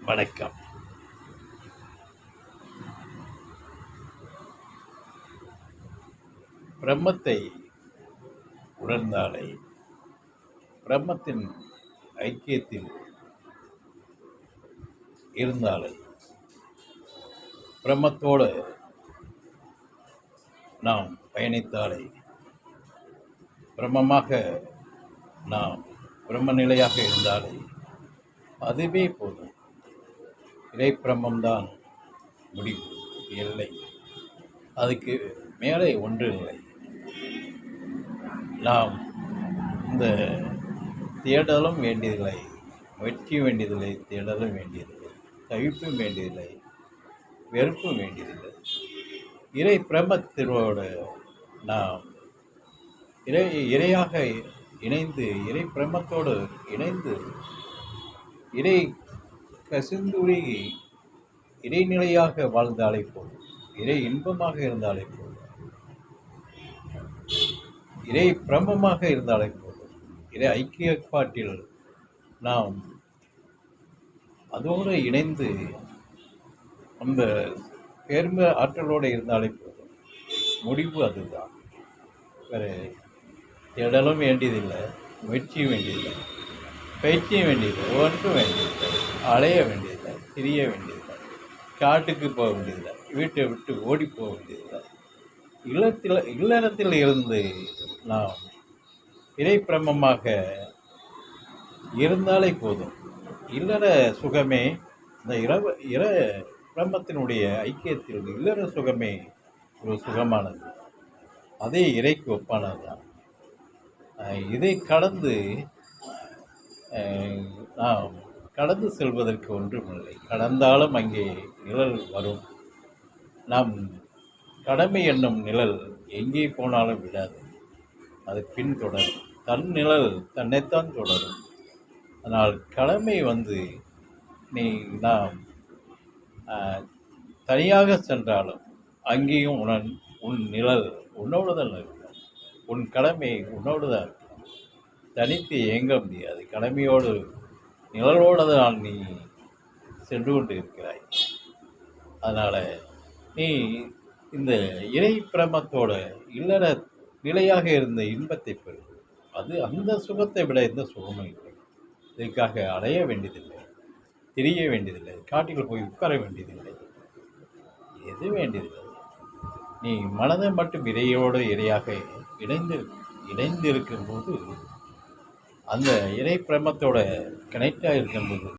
வணக்கம். பிரம்மத்தை உணர்ந்தாலே, பிரம்மத்தின் ஐக்கியத்தில் இருந்தாலே, பிரம்மத்தோடு நாம் பயணித்தாலே, பிரம்மமாக நாம் பிரம்ம நிலையாக இருந்தாலே அதுவே போதும். இறை பிரம்மம்தான் முடிவு, எல்லை. அதுக்கு மேலே ஒன்று இல்லை. நாம் இந்த தேடலும் வேண்டியதில்லை, முயற்சியும் வேண்டியதில்லை, தேடலும் வேண்டியதில்லை, தவிப்பும் வேண்டியதில்லை, வெறுப்பும் வேண்டியதில்லை. இறை பிரம்மத்தினோடு நாம் இறையாக இணைந்து, இறை பிரம்மத்தோடு இணைந்து, இறை கசிந்துருகி இறைநிலையாக வாழ்ந்தாலே போதும். இறை இன்பமாக இருந்தாலே போதும், இறை பிரம்மமாக இருந்தாலே போதும். இறை ஐக்கியப்பாட்டில் நாம் அதோடு இணைந்து அந்த பெருமை ஆற்றலோடு இருந்தாலே போதும். முடிவு அதுதான். வேறு தேடலும் வேண்டியதில்லை, முயற்சியும் வேண்டியதில்லை, பயிற்சியும் வேண்டியதில்லை, ஒன்றும் வேண்டியதில்லை, அலைய வேண்டியதில்லை, திரிய வேண்டியதில்லை, காட்டுக்கு போக வேண்டியதில்லை, வீட்டை விட்டு ஓடி போக வேண்டியதில்லை. இல்லறத்தில் இருந்து நாம் இறை பிரம்மமாக இருந்தாலே போதும். இல்லற சுகமே, இந்த இற பிரம்மத்தினுடைய ஐக்கியத்தில் இல்லற சுகமே ஒரு சுகமானது. அதே இறைக்கு ஒப்பானது தான். இதை கடந்து நாம் கடந்து செல்வதற்கு ஒன்றுமில்லை. கடந்தாலும் அங்கே நிழல் வரும். நாம் கடமை என்னும் நிழல் எங்கே போனாலும் விடாது, அது பின்தொடரும். தன் நிழல் தன்னைத்தான் தொடரும். ஆனால் கடமை நாம் தனியாக சென்றாலும் அங்கேயும் உன் நிழல் உன்னோடு தான் இருக்கும். உன் கடமை உன்னோடு தான் இருக்கும். தனித்து இயங்க முடியாது. கடமையோடு நிழலோடு தான் நீ சென்று கொண்டு இருக்கிறாய். அதனால் நீ இந்த இறை பிரமத்தோட இல்லற நிலையாக இருந்த இன்பத்தை பெறும். அது அந்த சுகத்தை விட எந்த சுகமும் இல்லை. இதற்காக அடைய வேண்டியதில்லை, தெரிய வேண்டியதில்லை, காட்டில் போய் உட்கார வேண்டியதில்லை, எது வேண்டியதில்லை. நீ மனதை மட்டும் இறையோடு இறையாக இணைந்து இருக்கும்போது, அந்த இறை பிரமத்தோட கனெக்டாக இருக்கும்போது